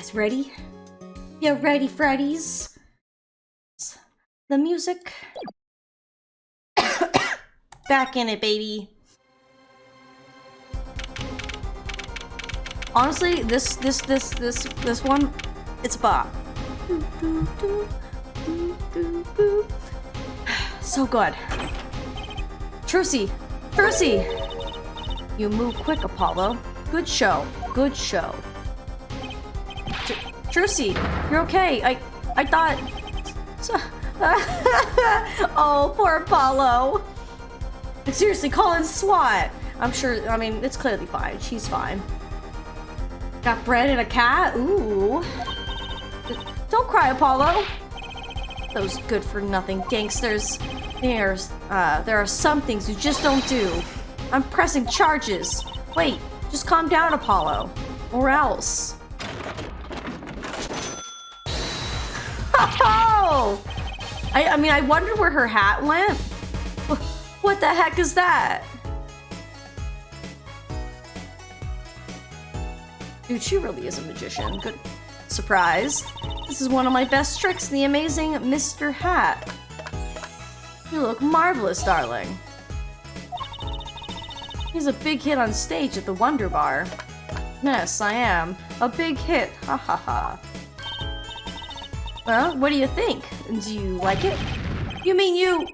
guys ready? You ready, Freddies? The music. Back in it, baby. Honestly, this one, it's a bop. So good. Trucy! Trucy! You move quick, Apollo. Good show. Good show. Trucy, you're okay. I thought... Oh, poor Apollo. Seriously, call in SWAT. I'm sure, I mean, it's clearly fine. She's fine. Got bread and a cat? Ooh. Don't cry, Apollo. Those good-for-nothing gangsters. There are some things you just don't do. I'm pressing charges. Wait, just calm down, Apollo. Or else. Oh! I mean, I wonder where her hat went. What the heck is that? Dude, she really is a magician. Good surprise. This is one of my best tricks, the amazing Mr. Hat. You look marvelous, darling. He's a big hit on stage at the Wonder Bar. Yes, I am. A big hit. Ha ha ha. Well, what do you think? Do you like it? You mean you...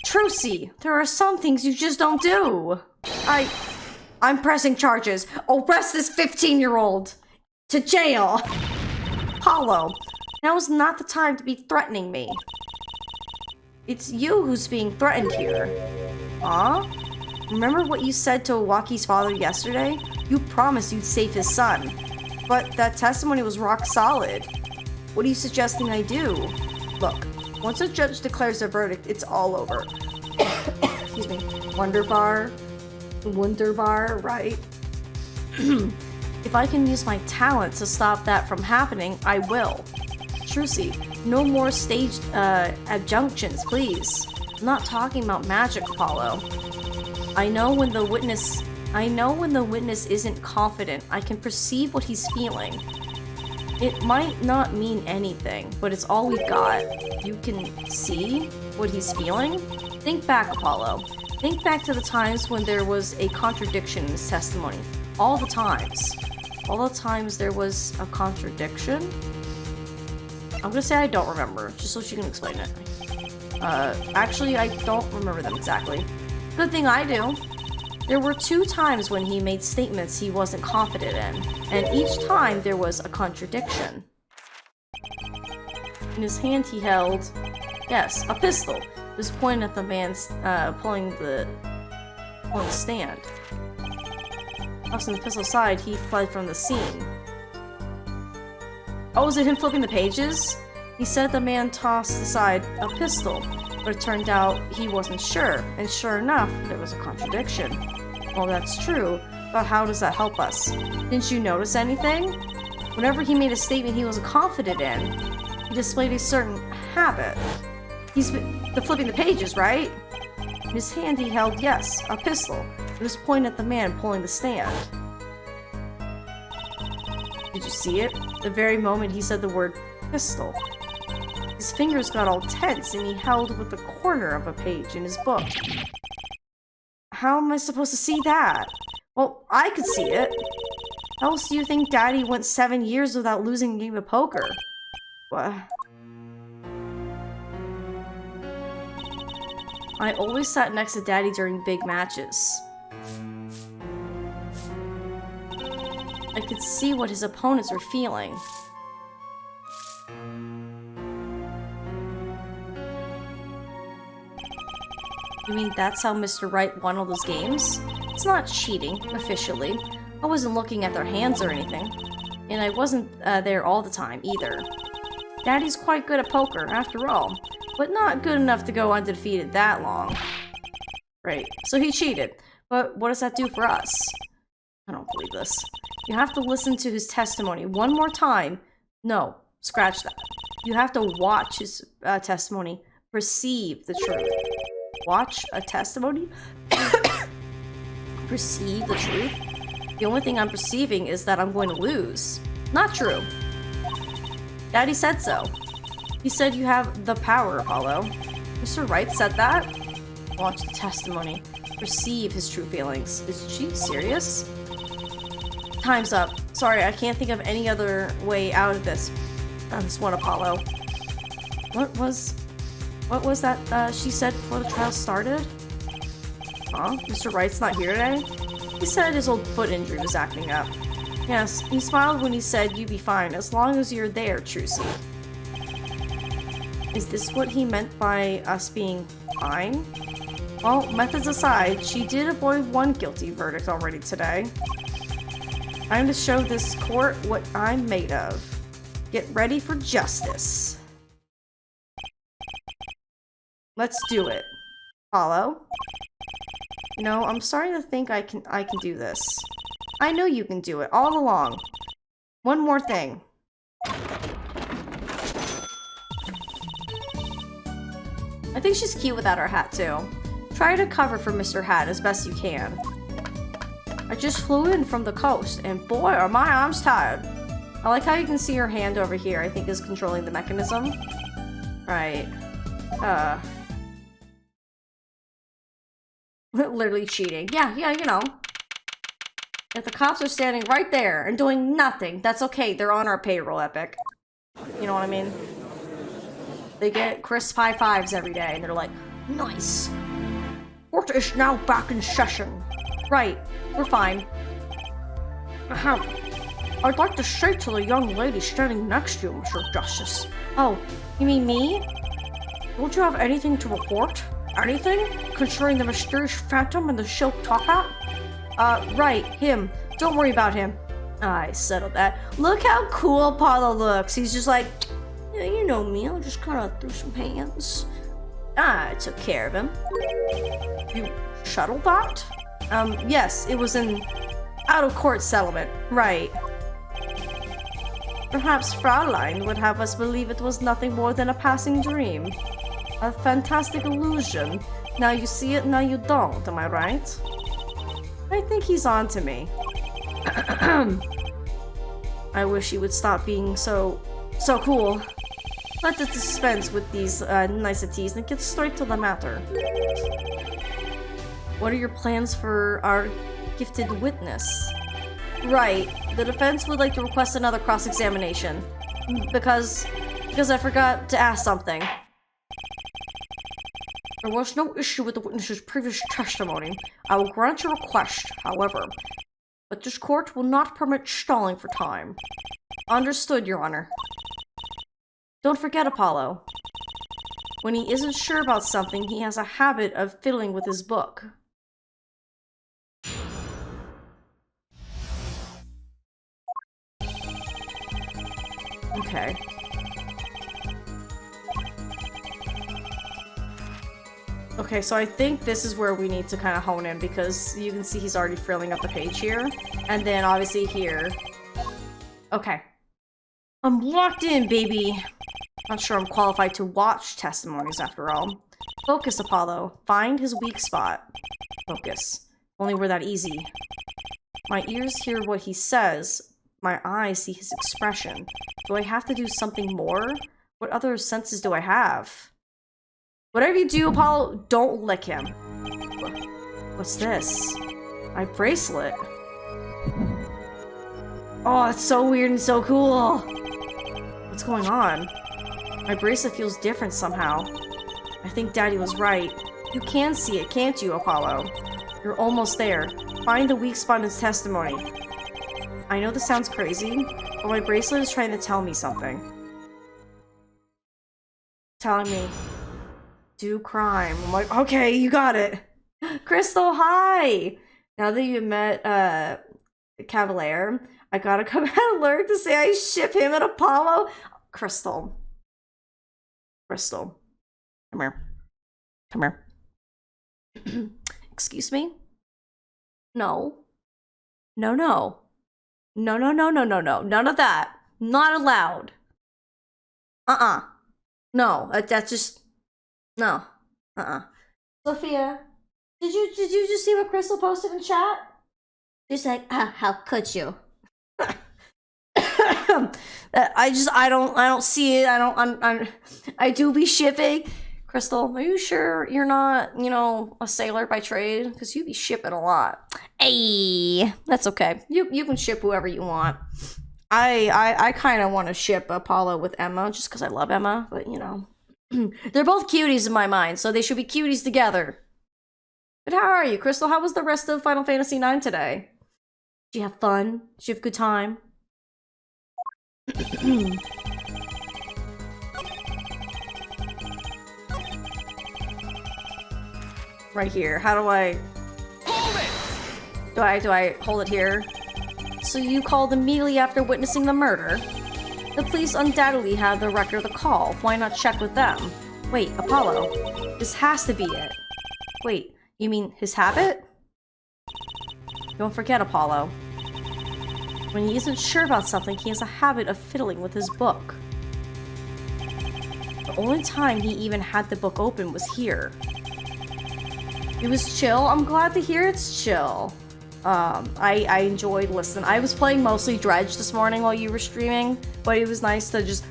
Trucy, there are some things you just don't do. I'm pressing charges. Arrest this 15-year-old. To jail. Apollo, now is not the time to be threatening me. It's you who's being threatened here. Huh? Remember what you said to Iwaki's father yesterday? You promised you'd save his son. But that testimony was rock solid. What are you suggesting I do? Look, once a judge declares a verdict, it's all over. Excuse me. Wonder Bar, right? If I can use my talent to stop that from happening, I will. Trucy, no more staged adjunctions, please. I'm not talking about magic, Apollo. I know when the witness isn't confident. I can perceive what he's feeling. It might not mean anything, but it's all we've got. You can see what he's feeling? Think back, Apollo. Think back to the times when there was a contradiction in his testimony. All the times. All the times there was a contradiction? I'm gonna say I don't remember, just so she can explain it. Actually, I don't remember them exactly. Good thing I do. There were 2 times when he made statements he wasn't confident in, and each time there was a contradiction. In his hand he held, yes, a pistol. It was pointed at the man's, pulling the stand. Tossing the pistol aside, he fled from the scene. Oh, was it him flipping the pages? He said the man tossed aside a pistol, but it turned out he wasn't sure, and sure enough, there was a contradiction. Well, that's true, but how does that help us? Didn't you notice anything? Whenever he made a statement he was confident in, he displayed a certain habit. The flipping the pages, right? In his hand he held, yes, a pistol. It was pointed at the man pulling the stand. Did you see it? The very moment he said the word pistol. His fingers got all tense and he held with the corner of a page in his book. How am I supposed to see that? Well, I could see it. How else do you think Daddy went 7 years without losing a game of poker? What? I always sat next to Daddy during big matches. I could see what his opponents were feeling. You mean that's how Mr. Wright won all those games? It's not cheating, officially. I wasn't looking at their hands or anything. And I wasn't there all the time, either. Daddy's quite good at poker, after all. But not good enough to go undefeated that long. Right, so he cheated. But what does that do for us? I don't believe this. You have to listen to his testimony one more time. No, scratch that. You have to watch his testimony. Perceive the truth. Watch a testimony? Perceive the truth? The only thing I'm perceiving is that I'm going to lose. Not true. Daddy said so. He said you have the power, Apollo. Mr. Wright said that? Watch the testimony. Perceive his true feelings. Is she serious? Time's up. Sorry, I can't think of any other way out of this. This one, Apollo. What was that she said before the trial started? Huh? Mr. Wright's not here today? He said his old foot injury was acting up. Yes, he smiled when he said you'd be fine as long as you're there, Trucy. Is this what he meant by us being fine? Well, methods aside, she did avoid one guilty verdict already today. I'm to show this court what I'm made of. Get ready for justice. Let's do it. Apollo? You know, I'm starting to think I can do this. I know you can do it all along. One more thing. I think she's cute without her hat too. Try to cover for Mr. Hat as best you can. I just flew in from the coast, and boy are my arms tired. I like how you can see her hand over here, I think is controlling the mechanism. Right. Literally cheating. Yeah, you know. If the cops are standing right there and doing nothing, that's okay. They're on our payroll, Epic. You know what I mean? They get crisp high fives every day, and they're like, nice. Court is now back in session. Right. We're fine. Ahem. I'd like to say to the young lady standing next to you, Mr. Justice. Oh, you mean me? Don't you have anything to report? Anything? Concerning the mysterious phantom and the silk top hat? Right, him. Don't worry about him. I settled that. Look how cool Apollo looks. He's just like, yeah, you know me. I'll just kind of throw some hands. I took care of him. You settled that? Yes, it was an out-of-court settlement. Right. Perhaps Fraulein would have us believe it was nothing more than a passing dream. A fantastic illusion. Now you see it, now you don't, am I right? I think he's on to me. I wish he would stop being so cool. Let the dispense with these niceties and get straight to the matter. What are your plans for our gifted witness? Right, the defense would like to request another cross-examination. Because I forgot to ask something. There was no issue with the witness's previous testimony. I will grant your request, however. But this court will not permit stalling for time. Understood, Your Honor. Don't forget, Apollo. When he isn't sure about something, he has a habit of fiddling with his book. Okay. Okay, so I think this is where we need to kind of hone in, because you can see he's already filling up the page here. And then obviously here. Okay. I'm locked in, baby. Not sure I'm qualified to watch testimonies after all. Focus, Apollo. Find his weak spot. Focus. Only we're that easy. My ears hear what he says. My eyes see his expression. Do I have to do something more? What other senses do I have? Whatever you do, Apollo, don't lick him. What's this? My bracelet. Oh, it's so weird and so cool. What's going on? My bracelet feels different somehow. I think Daddy was right. You can see it, can't you, Apollo? You're almost there. Find the weak spot in his testimony. I know this sounds crazy, but my bracelet is trying to tell me something. Telling me, do crime. I'm like, okay, you got it. Crystal, hi! Now that you met, Cavalier, I gotta come out alert to say I ship him and Apollo. Crystal. Crystal. Come here. Come here. Excuse me? No. No, no. No, no, no, no, no, no. None of that. Not allowed. No, that's just... No. Sophia, did you just see what Crystal posted in chat? She's like, how could you? I don't see it. I do be shipping. Crystal, are you sure you're not, you know, a sailor by trade? Because you be shipping a lot. Hey, that's okay. You can ship whoever you want. I kind of want to ship Apollo with Emma just because I love Emma, but you know, they're both cuties in my mind, so they should be cuties together. But how are you, Crystal? How was the rest of Final Fantasy IX today? Did you have fun? Did you have a good time? Right here. How do I... Hold it! Do I hold it here? So you called immediately after witnessing the murder? The police undoubtedly have the record of the call. Why not check with them? Wait, Apollo. This has to be it. Wait, you mean his habit? Don't forget, Apollo. When he isn't sure about something, he has a habit of fiddling with his book. The only time he even had the book open was here. It was chill. I'm glad to hear it's chill. I enjoyed listening. I was playing mostly Dredge this morning while you were streaming, but it was nice to just,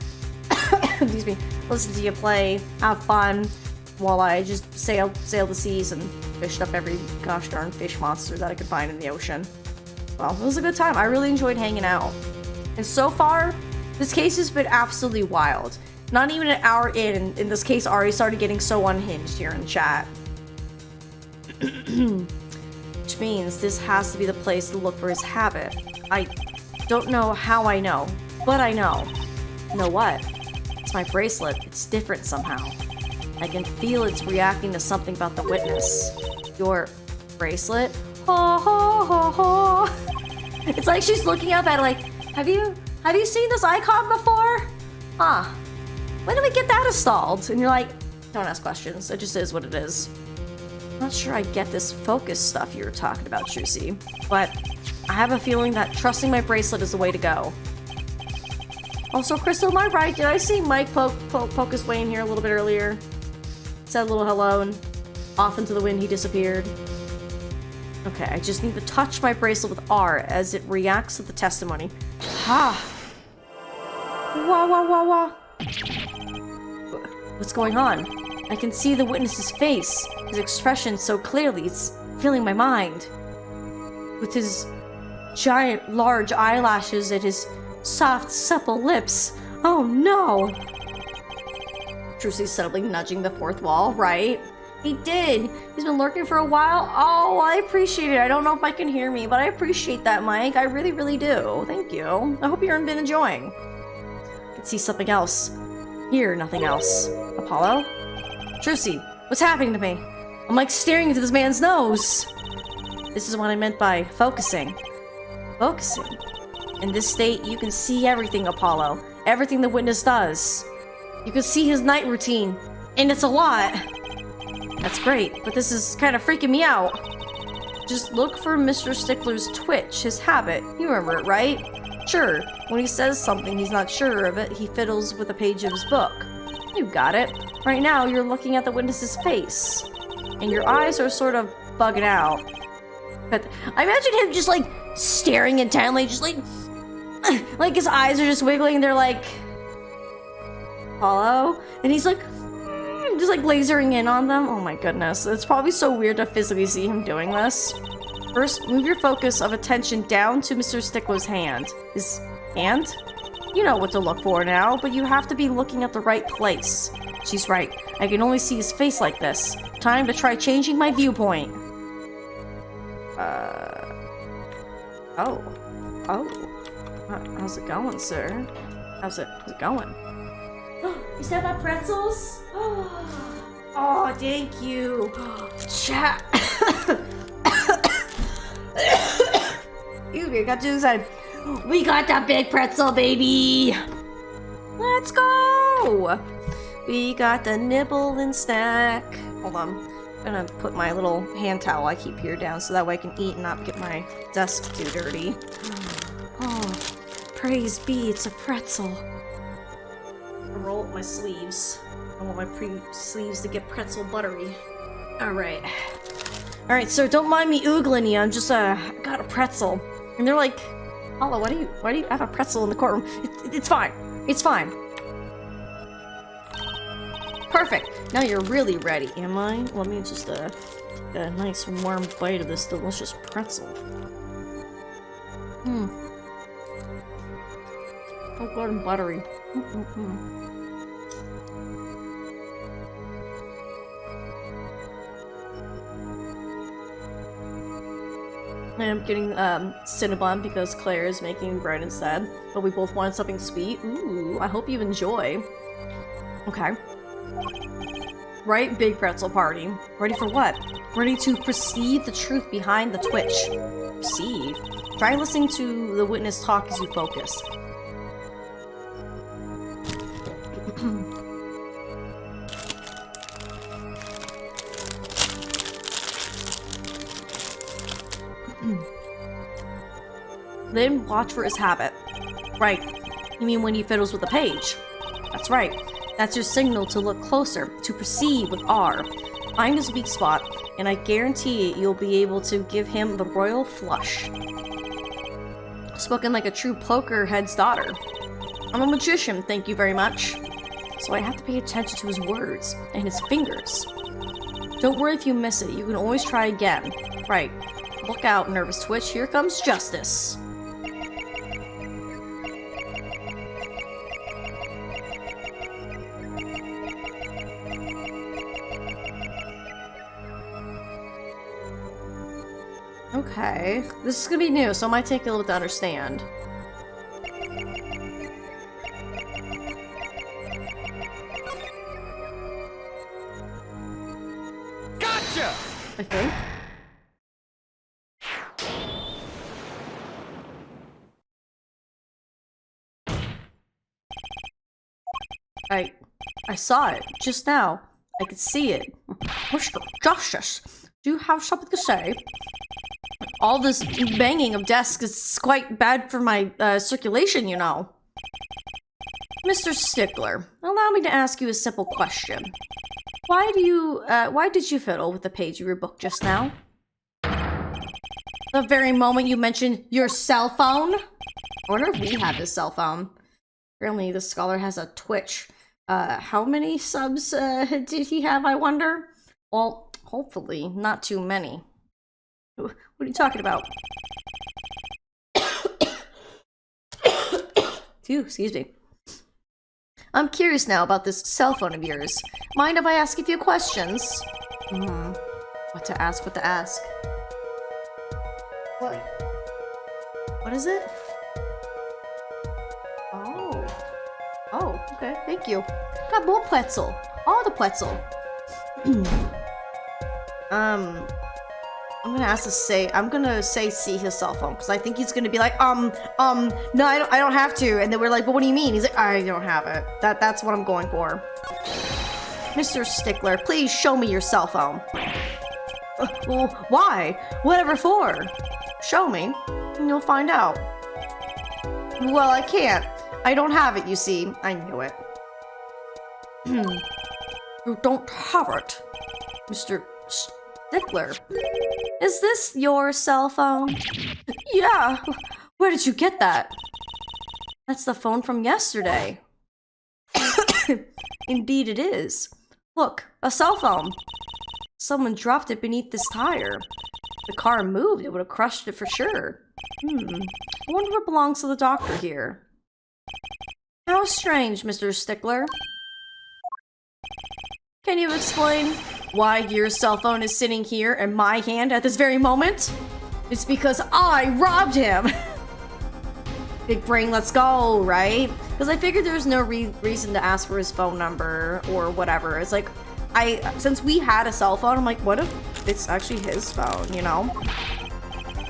excuse me, listen to you play, have fun, while I just sailed the seas and fished up every gosh darn fish monster that I could find in the ocean. Well, it was a good time. I really enjoyed hanging out. And so far, this case has been absolutely wild. Not even an hour in this case already started getting so unhinged here in chat. Which means this has to be the place to look for his habit. I don't know how I know, but I know. You know what? It's my bracelet. It's different somehow. I can feel it's reacting to something about the witness. Your bracelet? Ha ha ha ha. It's like she's looking up at it like, have you seen this icon before? Huh. When did we get that installed? And you're like, don't ask questions. It just is what it is. I'm not sure I get this focus stuff you were talking about, Trucy, but I have a feeling that trusting my bracelet is the way to go. Also, Crystal, am I right? Did I see Mike poke his way in here a little bit earlier? Said a little hello and off into the wind he disappeared. Okay, I just need to touch my bracelet with R as it reacts to the testimony. Ha! Wah wah wah wah! What's going on? I can see the witness's face, his expression so clearly, it's filling my mind. With his giant, large eyelashes and his soft, supple lips. Oh no! Trucy's subtly nudging the fourth wall, right? He did! He's been lurking for a while? Oh, I appreciate it. I don't know if Mike can hear me, but I appreciate that, Mike. I really, really do. Thank you. I hope you've been enjoying. I can see something else. Hear nothing else. Apollo? Trucy, what's happening to me? I'm like staring into this man's nose. This is what I meant by focusing. Focusing. In this state, you can see everything, Apollo. Everything the witness does. You can see his night routine. And it's a lot. That's great, but this is kind of freaking me out. Just look for Mr. Stickler's twitch, his habit. You remember it, right? Sure, when he says something he's not sure of it, he fiddles with a page of his book. You got it. Right now, you're looking at the witness's face. And your eyes are sort of bugging out. But I imagine him just, like, staring intently, just, like... like, his eyes are just wiggling, they're like... Apollo? And he's, like... just, like, lasering in on them. Oh my goodness. It's probably so weird to physically see him doing this. First, move your focus of attention down to Mr. Stickler's hand. His hand? You know what to look for now, but you have to be looking at the right place. She's right. I can only see his face like this. Time to try changing my viewpoint. Oh. How's it going, sir? How's it going? Is that my pretzels? Oh, thank you. Chat. Ew, I got too excited. We got that big pretzel, baby! Let's go! We got the nibble and snack. Hold on. I'm gonna put my little hand towel I keep here down so that way I can eat and not get my desk too dirty. Oh, praise be, it's a pretzel. I'll roll up my sleeves. I want my sleeves to get pretzel buttery. Alright. Alright, sir, don't mind me oogling you. I'm just, got a pretzel. And they're like Paula, why do you have a pretzel in the courtroom? It's fine. It's fine. Perfect. Now you're really ready, am I? Let me just get a nice warm bite of this delicious pretzel. So good and buttery. I'm getting Cinnabon because Claire is making bread instead, but we both wanted something sweet. Ooh, I hope you enjoy. Okay. Right, big pretzel party. Ready for what? Ready to perceive the truth behind the twitch. Perceive? Try listening to the witness talk as you focus. Then watch for his habit. Right. You mean when he fiddles with the page? That's right. That's your signal to look closer, to perceive with R. Find his weak spot, and I guarantee you'll be able to give him the royal flush. Spoken like a true poker head's daughter. I'm a magician, thank you very much. So I have to pay attention to his words, and his fingers. Don't worry if you miss it, you can always try again. Right. Look out, nervous twitch, here comes justice. Okay, this is gonna be new, so it might take a little bit to understand. Gotcha! I think. I saw it just now. I could see it. Mr. Justice, do you have something to say? All this banging of desks is quite bad for my circulation, you know. Mr. Stickler, allow me to ask you a simple question. Why did you fiddle with the page of your book just now? The very moment you mentioned your cell phone? I wonder if we have his cell phone. Apparently the scholar has a Twitch. How many subs did he have, I wonder? Well, hopefully not too many. What are you talking about? Phew, excuse me. I'm curious now about this cell phone of yours. Mind if I ask a few questions? What to ask, what to ask. What? What is it? Oh, okay, thank you. Got more pretzel. All the pretzel. I'm gonna say see his cell phone, because I think he's gonna be like, no, I don't have to. And then we're like, but what do you mean? He's like, I don't have it. That's what I'm going for. Mr. Stickler, please show me your cell phone. Well, why? Whatever for? Show me, and you'll find out. Well, I can't. I don't have it, you see. I knew it. You don't have it, Mr. Stickler. Is this your cell phone? Yeah. Where did you get that? That's the phone from yesterday. Indeed it is. Look, a cell phone. Someone dropped it beneath this tire. If the car moved, it would have crushed it for sure. I wonder what belongs to the doctor here. How strange, Mr. Stickler. Can you explain why your cell phone is sitting here in my hand at this very moment? It's because I robbed him! Big brain, let's go, right? Because I figured there was no reason to ask for his phone number or whatever. It's like, since we had a cell phone, I'm like, what if it's actually his phone, you know?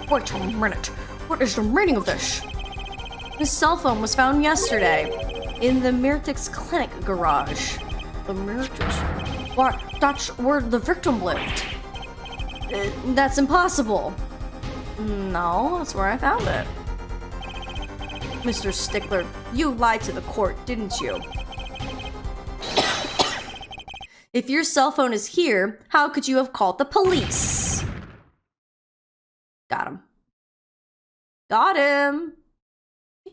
Wait a minute. What is the meaning of this? His cell phone was found yesterday in the Myrtix clinic garage. The Myrtix? What? That's where the victim lived. That's impossible. No, that's where I found it. Mr. Stickler, you lied to the court, didn't you? If your cell phone is here, how could you have called the police? Got him. Got him.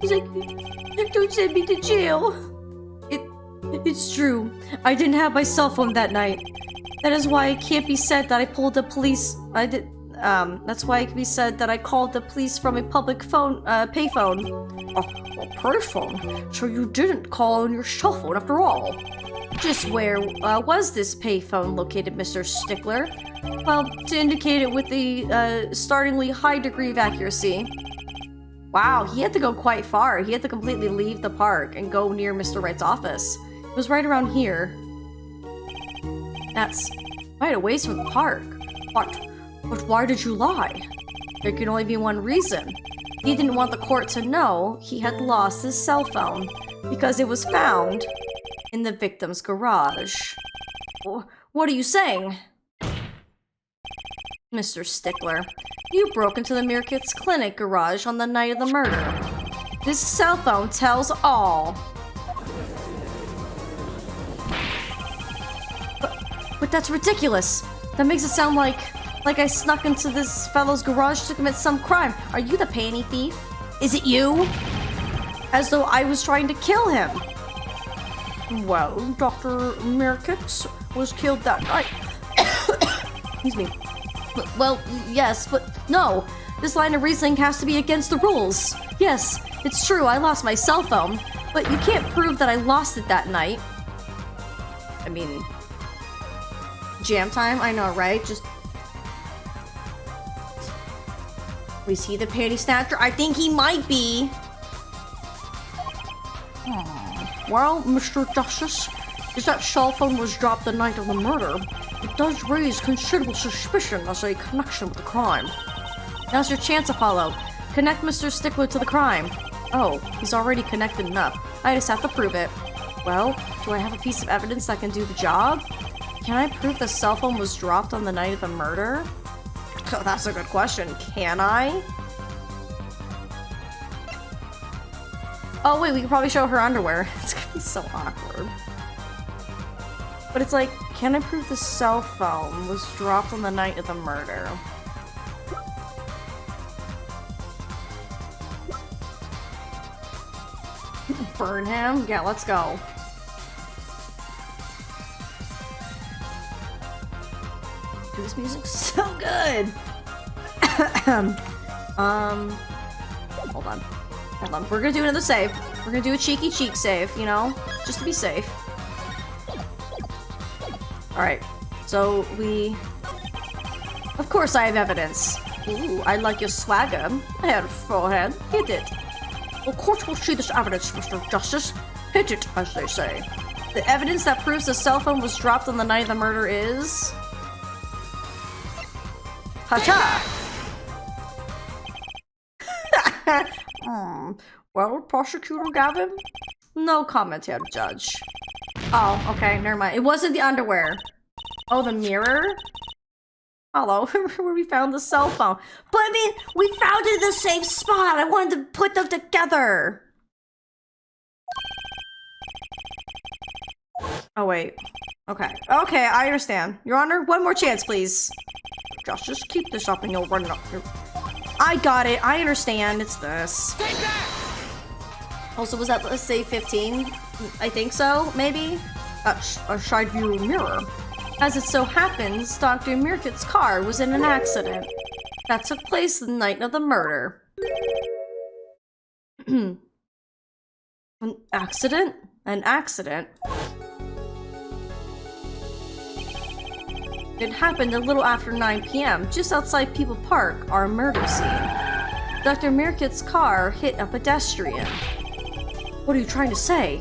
He's like, don't send me to jail. It's true. I didn't have my cell phone that night. That is why it can't be said that I pulled the police. That's why it can be said that I called the police from a public phone, payphone. A payphone? So you didn't call on your cell phone after all. Just where was this payphone located, Mr. Stickler? Well, to indicate it with a startlingly high degree of accuracy. Wow, he had to go quite far. He had to completely leave the park and go near Mr. Wright's office. It was right around here. That's quite a ways from the park. But why did you lie? There can only be one reason. He didn't want the court to know he had lost his cell phone because it was found in the victim's garage. What are you saying? Mr. Stickler, you broke into the Meerkats Clinic garage on the night of the murder. This cell phone tells all. But that's ridiculous. That makes it sound like I snuck into this fellow's garage to commit some crime. Are you the panty thief? Is it you? As though I was trying to kill him. Well, Dr. Meerkats was killed that night. Excuse me. Well, yes, but no. This line of reasoning has to be against the rules. Yes, it's true, I lost my cell phone, but you can't prove that I lost it that night. I mean, jam time? I know, right? Just... Was he the panty snatcher? I think he might be. Well, Mr. Justice, if that cell phone was dropped the night of the murder, it does raise considerable suspicion as a connection with the crime. Now's your chance, Apollo. Connect Mr. Stickler to the crime. Oh, he's already connected enough. I just have to prove it. Well, do I have a piece of evidence that can do the job? Can I prove the cell phone was dropped on the night of the murder? Oh, that's a good question. Can I? Oh wait, we can probably show her underwear. It's gonna be so awkward. But it's like, can I prove the cell phone was dropped on the night of the murder? Burn him? Yeah, let's go. Dude, this music's so good! Hold on. Hold on. We're gonna do another save. We're gonna do a cheeky cheek save, you know? Just to be safe. Alright. So, we... Of course I have evidence. Ooh, I like your swagger. Head, forehead. Hit it. Of course we'll see this evidence, Mr. Justice. Hit it, as they say. The evidence that proves the cell phone was dropped on the night of the murder is... Ha-cha! Well, Prosecutor Gavin? No comment here, Judge. Oh, okay, never mind. It wasn't the underwear. Oh, the mirror? Hello, where we found the cell phone. But I mean, we found it in the same spot. I wanted to put them together. Oh, wait. Okay. Okay, I understand. Your Honor, one more chance, please. Justice, keep this up and you'll run it up here. I got it. I understand. It's this. Take that! Also, was that, let's say, 15? I think so, maybe? A side view mirror. As it so happens, Dr. Meerkat's car was in an accident that took place the night of the murder. An accident? An accident? It happened a little after 9 p.m., just outside People Park, our murder scene. Dr. Meerkat's car hit a pedestrian. What are you trying to say?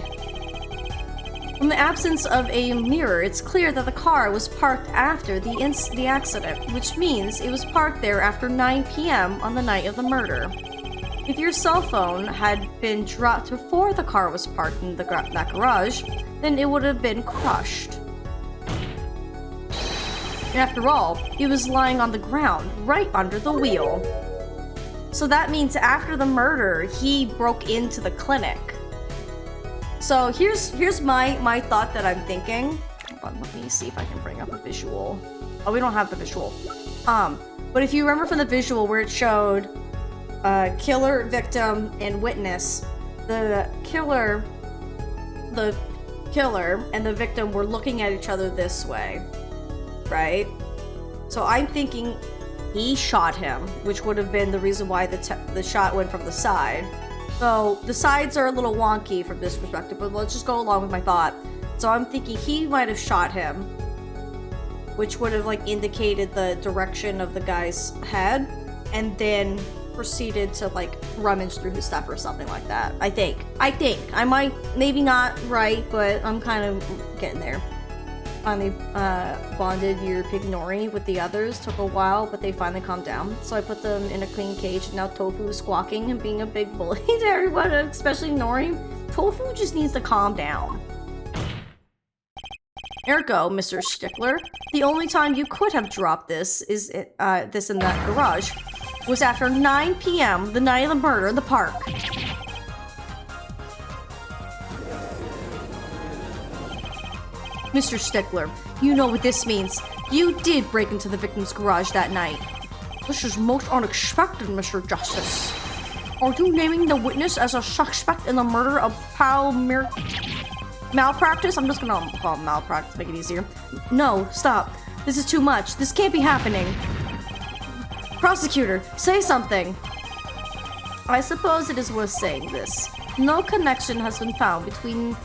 From the absence of a mirror, it's clear that the car was parked after the accident, which means it was parked there after 9 p.m. on the night of the murder. If your cell phone had been dropped before the car was parked in that garage, then it would have been crushed. And after all, it was lying on the ground, right under the wheel. So that means after the murder, he broke into the clinic. So here's my thought that I'm thinking. Hold on, let me see if I can bring up a visual. Oh, we don't have the visual. But if you remember from the visual where it showed killer, victim, and witness. The killer and the victim were looking at each other this way, right? So I'm thinking he shot him, which would have been the reason why the shot went from the side. So the sides are a little wonky from this perspective, but let's just go along with my thought. So I'm thinking he might have shot him, which would have like indicated the direction of the guy's head, and then proceeded to like rummage through his stuff or something like that. I think. I might, maybe not right, but I'm kind of getting there. Finally bonded your pig Nori with the others. Took a while, but they finally calmed down. So I put them in a clean cage, and now Tofu is squawking and being a big bully to everyone, especially Nori. Tofu just needs to calm down. Ergo, Mr. Stickler, the only time you could have dropped this is this in that garage was after 9 p.m. the night of the murder in the park. Mr. Stickler, you know what this means. You did break into the victim's garage that night. This is most unexpected, Mr. Justice. Are you naming the witness as a suspect in the murder of Malpractice? I'm just gonna call him Malpractice, make it easier. No, stop. This is too much. This can't be happening. Prosecutor, say something. I suppose it is worth saying this. No connection has been found between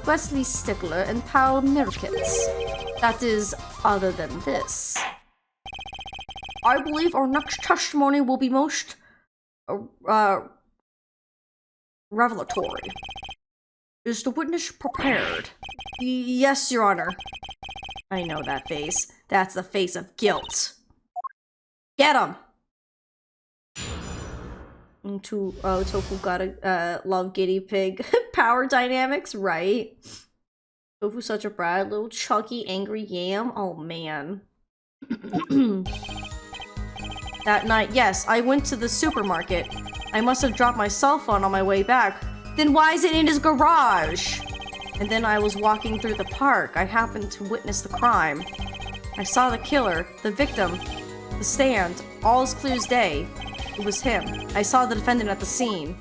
Wesley Stickler and Paul Mirkitz. That is, other than this. I believe our next testimony will be most revelatory. Is the witness prepared? Yes, Your Honor. I know that face. That's the face of guilt. Get him! Tofu gotta love guinea pig power dynamics, right? Tofu's such a brat, little chunky, angry yam. Oh man. That night, yes, I went to the supermarket. I must have dropped my cell phone on my way back. Then why is it in his garage? And then I was walking through the park. I happened to witness the crime. I saw the killer, the victim, the stand, all as clear as day. It was him. I saw the defendant at the scene.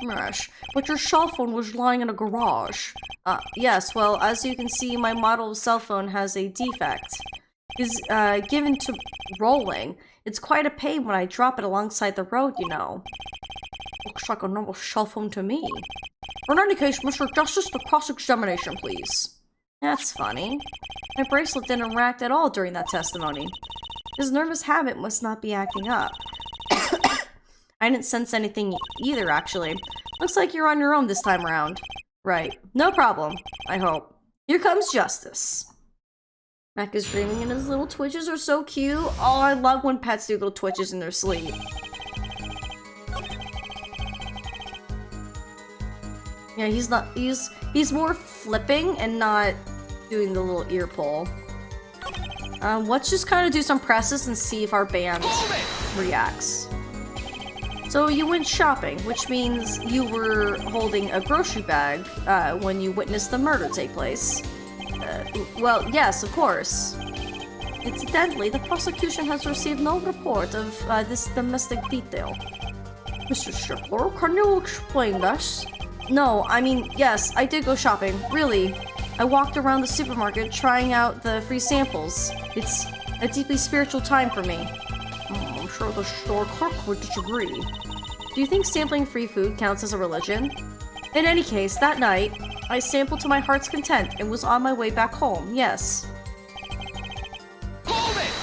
Gosh, but your cell phone was lying in a garage. Yes, well, as you can see, my model of cell phone has a defect. It's given to rolling. It's quite a pain when I drop it alongside the road, you know. Looks like a normal cell phone to me. In any case, Mr. Justice, the cross-examination, please. That's funny. My bracelet didn't react at all during that testimony. His nervous habit must not be acting up. I didn't sense anything either, actually. Looks like you're on your own this time around. Right. No problem, I hope. Here comes Justice. Mac is dreaming and his little twitches are so cute. Oh, I love when pets do little twitches in their sleep. Yeah, he's more flipping and not doing the little ear pull. Let's just kind of do some presses and see if our band reacts. So you went shopping, which means you were holding a grocery bag when you witnessed the murder take place. Well, yes, of course. Incidentally, the prosecution has received no report of this domestic detail. Mr. Strickler, can you explain this? No, I mean, yes, I did go shopping, really. I walked around the supermarket trying out the free samples. It's a deeply spiritual time for me. I'm sure the store clerk would disagree. Do you think sampling free food counts as a religion? In any case, that night, I sampled to my heart's content and was on my way back home, yes. Hold it!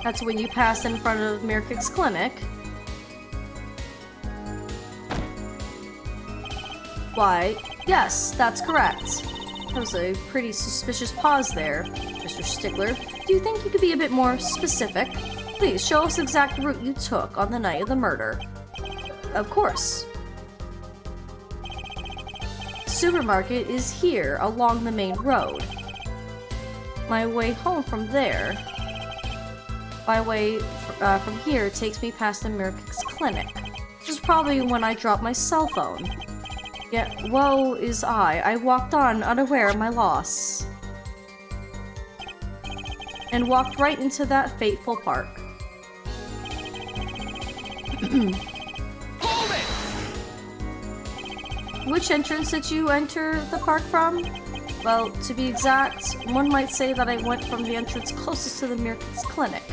That's when you passed in front of Mirkik's clinic. Why, yes, that's correct. That was a pretty suspicious pause there, Mr. Stickler. Do you think you could be a bit more specific? Please show us the exact route you took on the night of the murder. Of course. The supermarket is here, along the main road. My way home from there. My way from here takes me past the Mirkik's clinic. This is probably when I dropped my cell phone. Yet, woe is I walked on unaware of my loss. and walked right into that fateful park. Hold it! Which entrance did you enter the park from? Well, to be exact, one might say that I went from the entrance closest to the Mirket's clinic.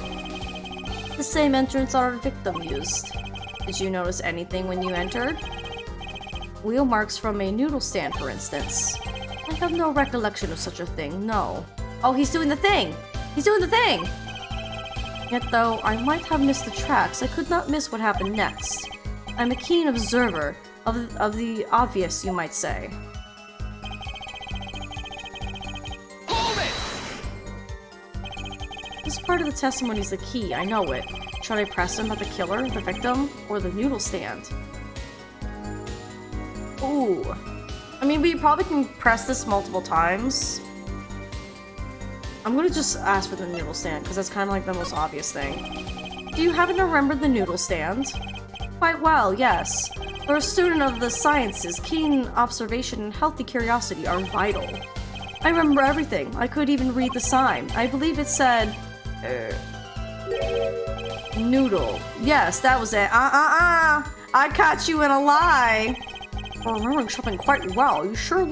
The same entrance our victim used. Did you notice anything when you entered? Wheel marks from a noodle stand, for instance. I have no recollection of such a thing, no. Oh, he's doing the thing! He's doing the thing! Yet though I might have missed the tracks, I could not miss what happened next. I'm a keen observer of the obvious, you might say. Hold it! This part of the testimony is the key, I know it. Should I press him about the killer, the victim, or the noodle stand? Ooh. I mean, we probably can press this multiple times. I'm gonna just ask for the noodle stand, because that's kind of like the most obvious thing. Do you happen to remember the noodle stand? Quite well, yes. For a student of the sciences, keen observation and healthy curiosity are vital. I remember everything. I could even read the sign. I believe it said... noodle. Yes, that was it. I caught you in a lie. We're remembering something quite well. You sure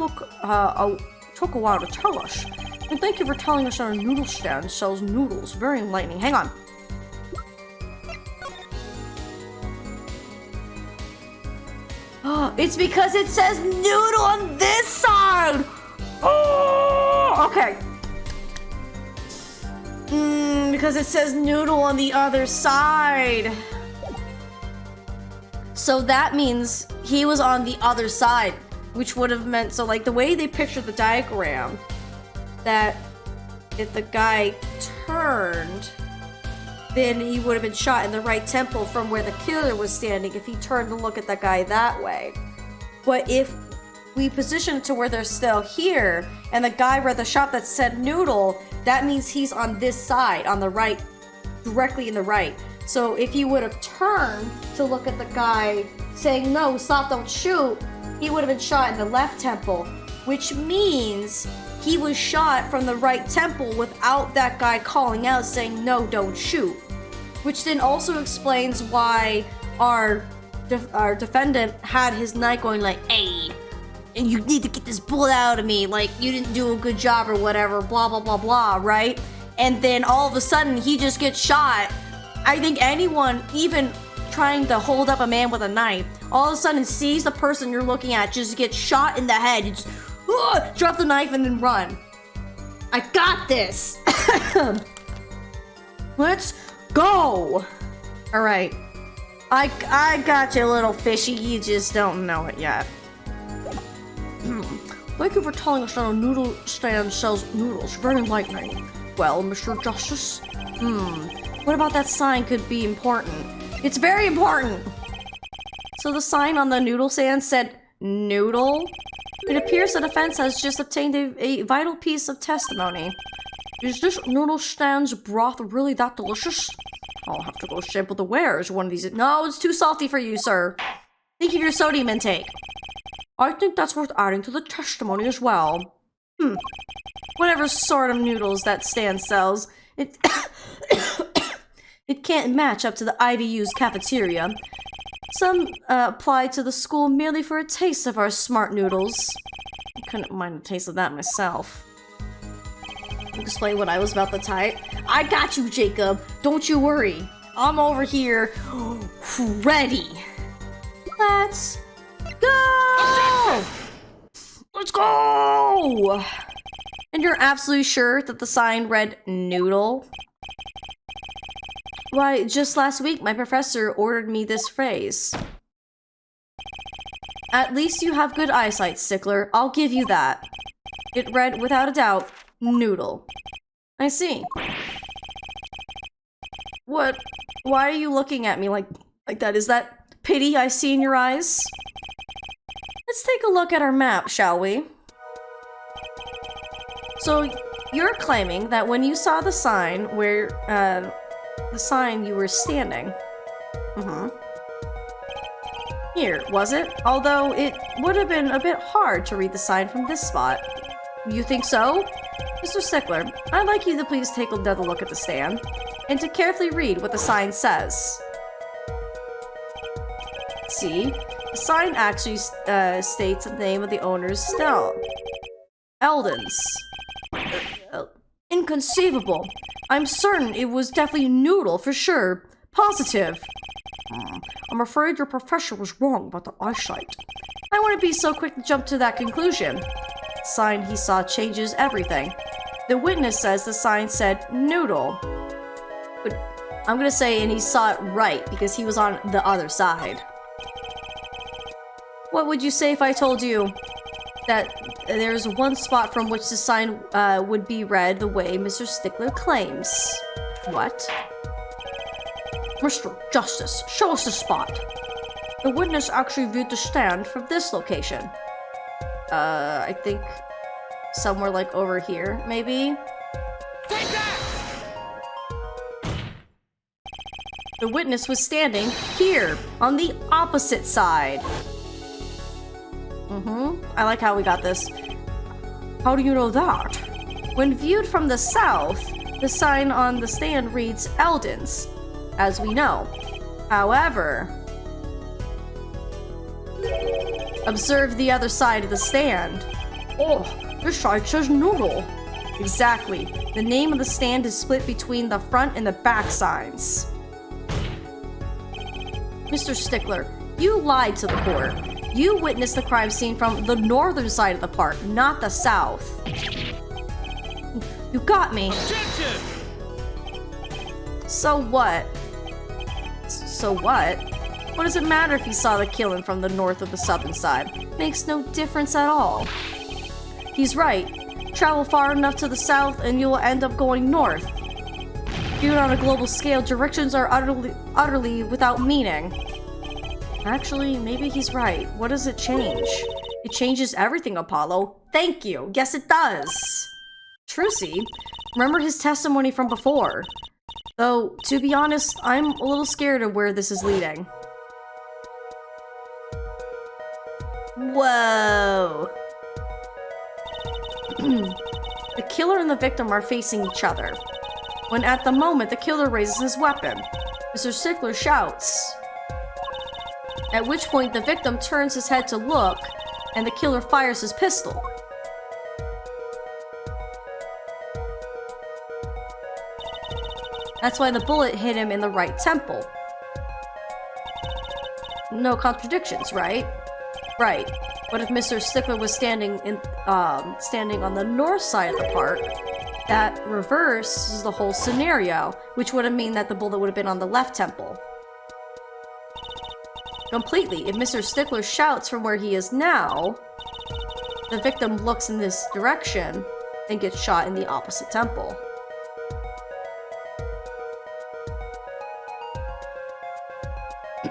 took a while to tell us. And thank you for telling us our noodle stand sells noodles. Very enlightening. Hang on. It's because it says noodle on this side! Oh, okay. Because it says noodle on the other side. So that means he was on the other side, which would have meant, so like the way they pictured the diagram, that if the guy turned, then he would have been shot in the right temple from where the killer was standing if he turned to look at the guy that way. But if we position it to where they're still here, and the guy read the shop that said noodle, that means he's on this side, on the right, directly in the right. So if he would have turned to look at the guy saying, no, stop, don't shoot, he would have been shot in the left temple, which means he was shot from the right temple without that guy calling out saying, no, don't shoot. Which then also explains why our defendant had his knife going like, hey, and you need to get this bullet out of me, like you didn't do a good job or whatever, blah, blah, blah, blah, right? And then all of a sudden he just gets shot. I think anyone, even trying to hold up a man with a knife, all of a sudden sees the person you're looking at just get shot in the head. You just drop the knife and then run. I got this. Let's go. All right. I got you, little fishy. You just don't know it yet. Thank you for telling us that a noodle stand sells noodles. Very enlightening. Well, Mr. Justice? What about that sign could be important? It's very important! So the sign on the noodle stand said, noodle? It appears the defense has just obtained a vital piece of testimony. Is this noodle stand's broth really that delicious? I'll have to go sample the wares one of these. No, it's too salty for you, sir. Think of your sodium intake. I think that's worth adding to the testimony as well. Whatever sort of noodles that stand sells, it can't match up to the IVU's cafeteria. Some apply to the school merely for a taste of our smart noodles. I couldn't mind the taste of that myself. Explain what I was about to type. I got you, Jacob. Don't you worry. I'm over here ready. Let's go! Let's go! And you're absolutely sure that the sign read noodle? Why, just last week my professor ordered me this phrase. At least you have good eyesight, Stickler. I'll give you that. It read, without a doubt, noodle. I see. What? Why are you looking at me like that? Is that pity I see in your eyes? Let's take a look at our map, shall we? So, you're claiming that when you saw the sign where, the sign you were standing. Here, was it? Although it would have been a bit hard to read the sign from this spot. You think so? Mr. Stickler, I'd like you to please take another look at the stand, and to carefully read what the sign says. See? The sign actually states the name of the owner's stall. Eldon's. Inconceivable. I'm certain it was definitely Noodle for sure. Positive. I'm afraid your professor was wrong about the eyesight. I wouldn't be so quick to jump to that conclusion. The sign he saw changes everything. The witness says the sign said Noodle. But I'm gonna say, and he saw it right because he was on the other side. What would you say if I told you that there's one spot from which the sign would be read the way Mr. Stickler claims? What? Mr. Justice, show us the spot. The witness actually viewed the stand from this location. I think somewhere like over here, maybe? Take that! The witness was standing here, on the opposite side. I like how we got this. How do you know that? When viewed from the south, the sign on the stand reads Eldon's, as we know. However, observe the other side of the stand. Oh, this side says Noodle. Exactly. The name of the stand is split between the front and the back signs. Mr. Stickler, you lied to the court. You witnessed the crime scene from the northern side of the park, not the south. You got me. Objection! So what? So what? What does it matter if he saw the killing from the north or the southern side? Makes no difference at all. He's right. Travel far enough to the south and you will end up going north. Viewed on a global scale, directions are utterly without meaning. Actually, maybe he's right. What does it change? It changes everything, Apollo. Thank you. Yes, it does. Trucy, remember his testimony from before. Though, to be honest, I'm a little scared of where this is leading. Whoa. The killer and the victim are facing each other. When at the moment, the killer raises his weapon. Mr. Stickler shouts. At which point, the victim turns his head to look, and the killer fires his pistol. That's why the bullet hit him in the right temple. No contradictions, right? Right. But if Mr. Stickler was standing on the north side of the park, that reverses the whole scenario, which would have mean that the bullet would have been on the left temple. Completely. If Mr. Stickler shouts from where he is now, the victim looks in this direction and gets shot in the opposite temple.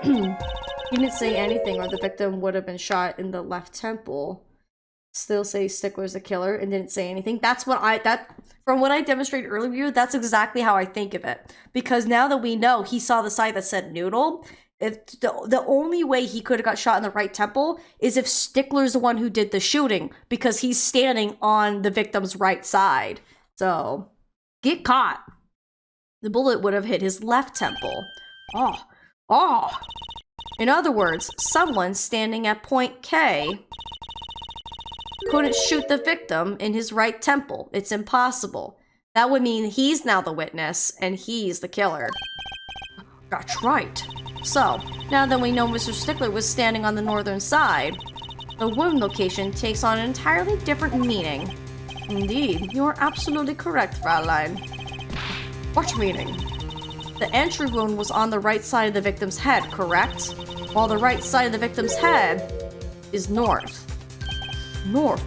He didn't say anything, or the victim would have been shot in the left temple. Still say Stickler's the killer and didn't say anything. That's what from what I demonstrated earlier, that's exactly how I think of it. Because now that we know he saw the side that said Noodle, if the only way he could have got shot in the right temple is if Stickler's the one who did the shooting, because he's standing on the victim's right side. So, get caught. The bullet would have hit his left temple. Oh. In other words, someone standing at point K couldn't shoot the victim in his right temple. It's impossible. That would mean he's now the witness, and he's the killer. That's right. So, now that we know Mr. Stickler was standing on the northern side, the wound location takes on an entirely different meaning. Indeed, you are absolutely correct, Fraulein. What meaning? The entry wound was on the right side of the victim's head, correct? While the right side of the victim's head is north. North?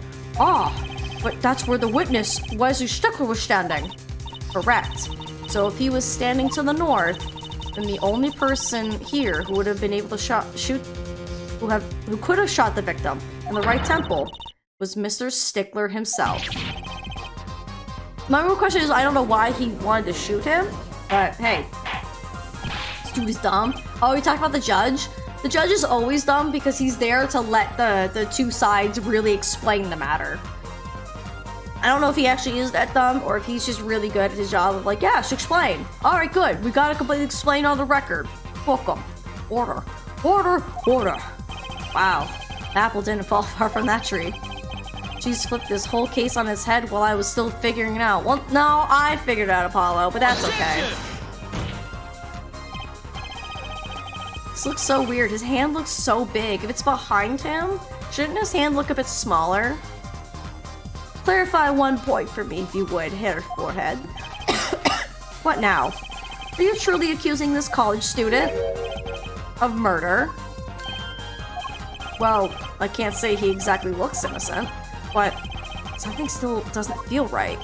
But that's where the witness, Wesley Stickler, was standing. Correct. So if he was standing to the north, then the only person here who would have been able to who could have shot the victim in the right temple was Mr. Stickler himself. My real question is, I don't know why he wanted to shoot him, but hey, this dude is dumb. Oh, we talked about the judge? The judge is always dumb because he's there to let the two sides really explain the matter. I don't know if he actually is that dumb or if he's just really good at his job of like, yes, explain. All right, good. We gotta completely explain on the record. Book 'em. Order. Order. Order. Wow. Apple didn't fall far from that tree. She's flipped this whole case on his head while I was still figuring it out. Well, no, I figured it out, Apollo, but that's okay. This looks so weird. His hand looks so big. If it's behind him, shouldn't his hand look a bit smaller? Clarify one point for me, if you would, hair forehead. What now? Are you truly accusing this college student of murder? Well, I can't say he exactly looks innocent, but something still doesn't feel right.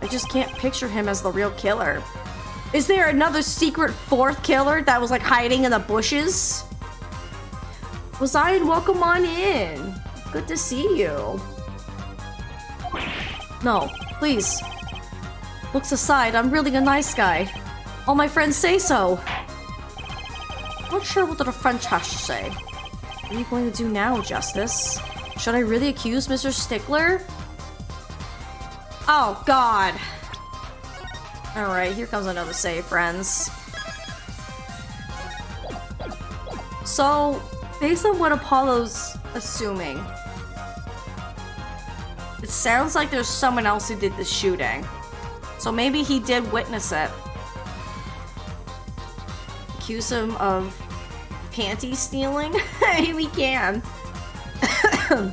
I just can't picture him as the real killer. Is there another secret fourth killer that was like hiding in the bushes? Well, Zion, welcome on in. Good to see you. No, please. Looks aside, I'm really a nice guy. All my friends say so. Not sure what the French has to say. What are you going to do now, Justice? Should I really accuse Mr. Stickler? Oh, God. Alright, here comes another save, friends. So, based on what Apollo's assuming, it sounds like there's someone else who did the shooting. So maybe he did witness it. Accuse him of panty stealing? Hey, we can. I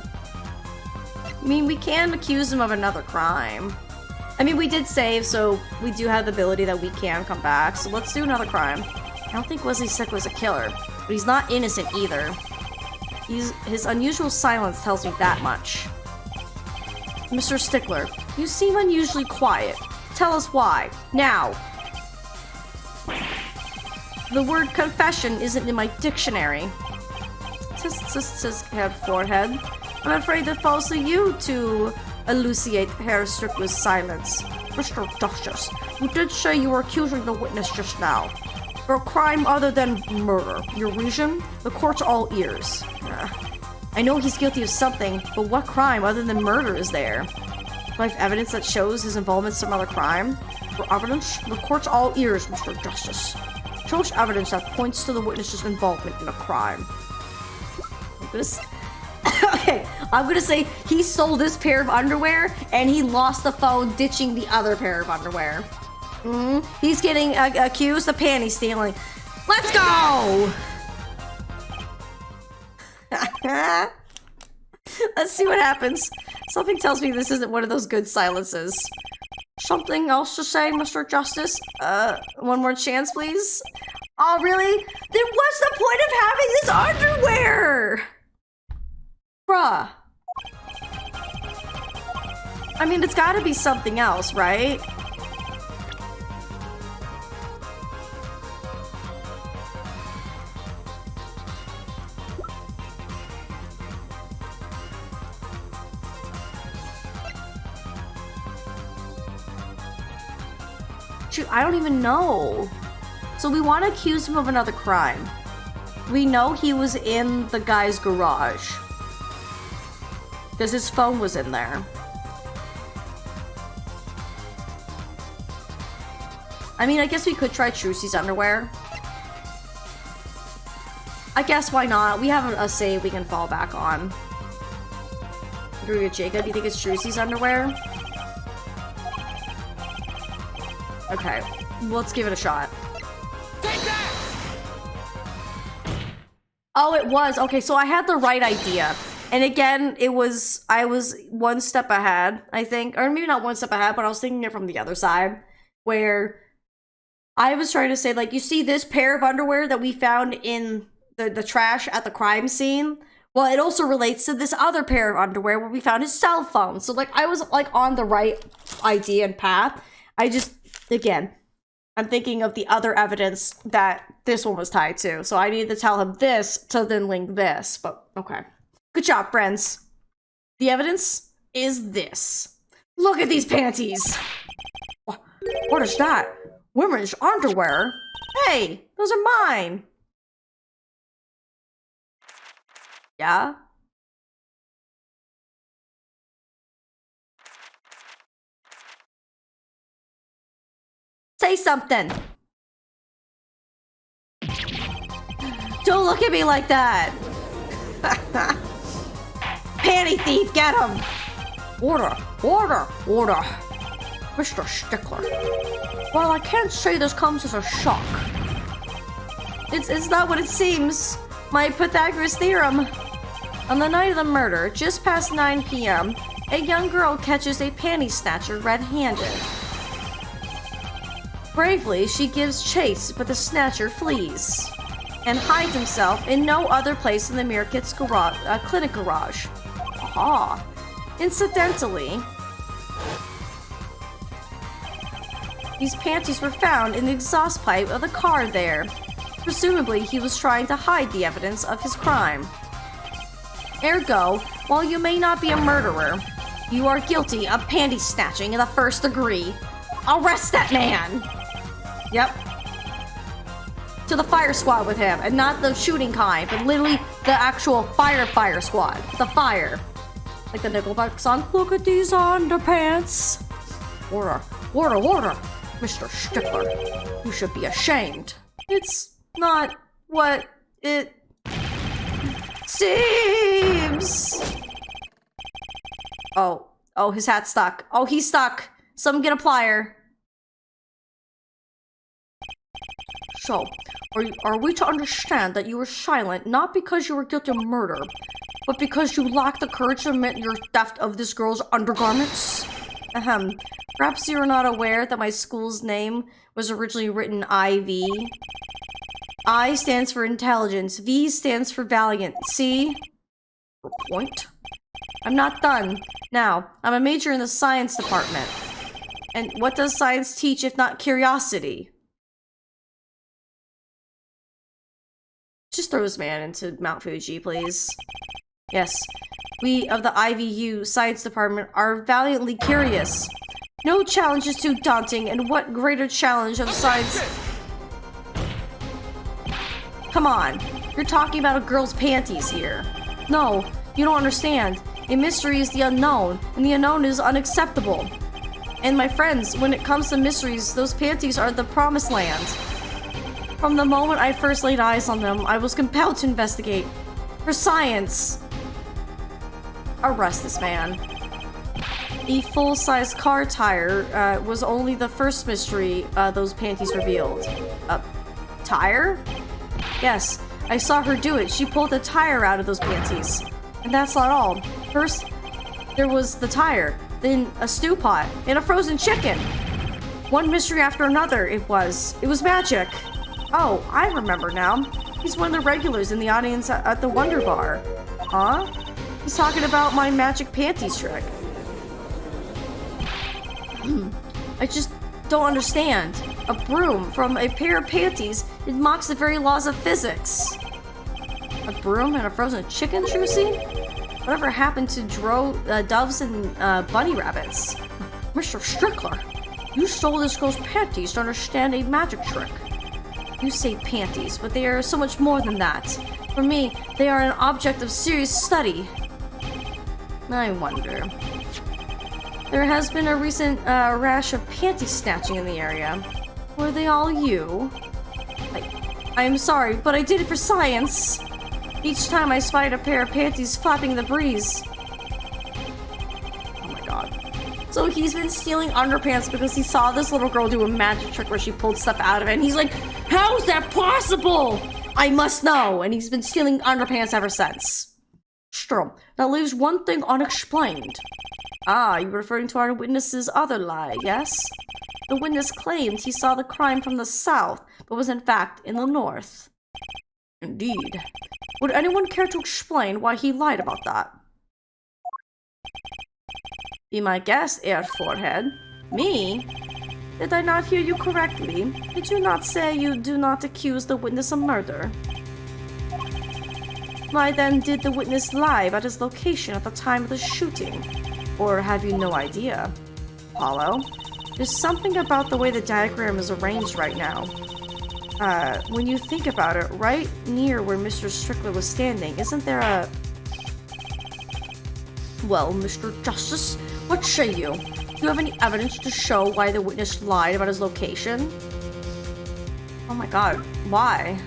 mean, we can accuse him of another crime. I mean, we did save, so we do have the ability that we can come back. So let's do another crime. I don't think Wesley Stickler's a killer, but he's not innocent either. His unusual silence tells me that much. Mr. Stickler, you seem unusually quiet. Tell us why. Now. The word confession isn't in my dictionary. Tisk, head forehead. I'm afraid that falls to you to elucidate Herr Strickler's silence. Mr. Justice, you did say you were accusing the witness just now. For a crime other than murder. Your reason? The court's all ears. I know he's guilty of something, but what crime other than murder is there? Do I have evidence that shows his involvement in some other crime? For evidence? The court's all ears, Mr. Justice. Show us evidence that points to the witness's involvement in a crime. Okay, I'm gonna say he stole this pair of underwear and he lost the phone ditching the other pair of underwear. He's getting accused of panty stealing. Let's go! Let's see what happens. Something tells me this isn't one of those good silences. Something else to say, Mr. Justice? One more chance, please? Oh, really? Then what's the point of having this underwear? Bruh. I mean, it's gotta be something else, right? Shoot, I don't even know. So we want to accuse him of another crime. We know he was in the guy's garage. Because his phone was in there. I mean, I guess we could try Trucy's underwear. I guess why not? We have a save we can fall back on. Agree with Jacob. You think it's Trucy's underwear? Okay, let's give it a shot. Take that! Oh, it was. Okay, so I had the right idea. And again, I was one step ahead, I think. Or maybe not one step ahead, but I was thinking it from the other side. Where I was trying to say, like, you see this pair of underwear that we found in the trash at the crime scene? Well, it also relates to this other pair of underwear where we found his cell phone. So, like, I was, like, on the right idea and path. I just, again, I'm thinking of the other evidence that this one was tied to. So I needed to tell him this to then link this. But, okay. Good job, friends. The evidence is this. Look at these panties. What is that? Women's underwear? Hey, those are mine. Yeah? say something. Don't look at me like that. Panty thief, get him. Order, order, order. Mr. Stickler. While I can't say this comes as a shock, it's not what it seems. My Pythagoras theorem. On the night of the murder, just past 9 p.m., a young girl catches a panty snatcher red-handed. Bravely, she gives chase, but the snatcher flees and hides himself in no other place than the Mirror Kit's clinic garage. Aha! Incidentally, these panties were found in the exhaust pipe of the car there. Presumably, he was trying to hide the evidence of his crime. Ergo, while you may not be a murderer, you are guilty of panty snatching in the first degree. Arrest that man! Yep. To the fire squad with him, and not the shooting kind, but literally the actual fire squad. The fire. Like the Nickelback song, look at these underpants. Order, order, order. Mr. Stickler, you should be ashamed. It's not what it seems. Oh, his hat's stuck. Oh, he's stuck. Someone get a plier. So, are we to understand that you were silent not because you were guilty of murder, but because you lacked the courage to admit your theft of this girl's undergarments? Ahem. Perhaps you are not aware that my school's name was originally written IV. I stands for intelligence. V stands for valiant. See? For point. I'm not done. Now, I'm a major in the science department. And what does science teach if not curiosity? Just throw this man into Mount Fuji, please. Yes, we of the IVU Science Department are valiantly curious. No challenge is too daunting, and what greater challenge of science... Come on, you're talking about a girl's panties here. No, you don't understand. A mystery is the unknown, and the unknown is unacceptable. And my friends, when it comes to mysteries, those panties are the promised land. From the moment I first laid eyes on them, I was compelled to investigate. For science. Arrest this man. A full-size car tire was only the first mystery those panties revealed. Tire? Yes, I saw her do it. She pulled the tire out of those panties. And that's not all. First, there was the tire, then a stew pot, and a frozen chicken. One mystery after another, it was. It was magic. Oh, I remember now. He's one of the regulars in the audience at the Wonder Bar. Huh? He's talking about my magic panties trick. I just don't understand. A broom from a pair of panties, it mocks the very laws of physics. A broom and a frozen chicken, Trucy? Whatever happened to doves and bunny rabbits? Mr. Strickler, you stole this girl's panties to understand a magic trick. You say panties, but they are so much more than that. For me, they are an object of serious study. I wonder. There has been a recent rash of panty snatching in the area. Were they all you? I am sorry, but I did it for science. Each time I spied a pair of panties flapping in the breeze. Oh my god. So he's been stealing underpants because he saw this little girl do a magic trick where she pulled stuff out of it, and he's like, how's that possible? I must know, and he's been stealing underpants ever since. Still, that leaves one thing unexplained. Ah, you're referring to our witness's other lie, yes? The witness claimed he saw the crime from the south, but was in fact in the north. Indeed. Would anyone care to explain why he lied about that? Be my guest, Air Forehead. Me? Did I not hear you correctly? Did you not say you do not accuse the witness of murder? Why then did the witness lie about his location at the time of the shooting? Or have you no idea? Apollo? There's something about the way the diagram is arranged right now. When you think about it, right near where Mr. Strickler was standing, isn't there a... Well, Mr. Justice, what say you? Do you have any evidence to show why the witness lied about his location? Oh my god, why?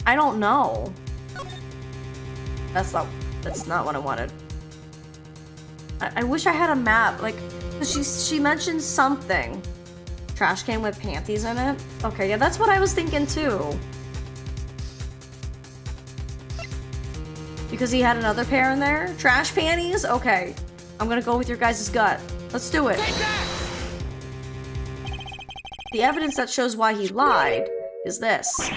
I don't know. That's not what I wanted. I wish I had a map, like, she mentioned something. Trash can with panties in it? Okay, yeah, that's what I was thinking too. Because he had another pair in there? Trash panties? Okay. I'm gonna go with your guys' gut. Let's do it. The evidence that shows why he lied is this.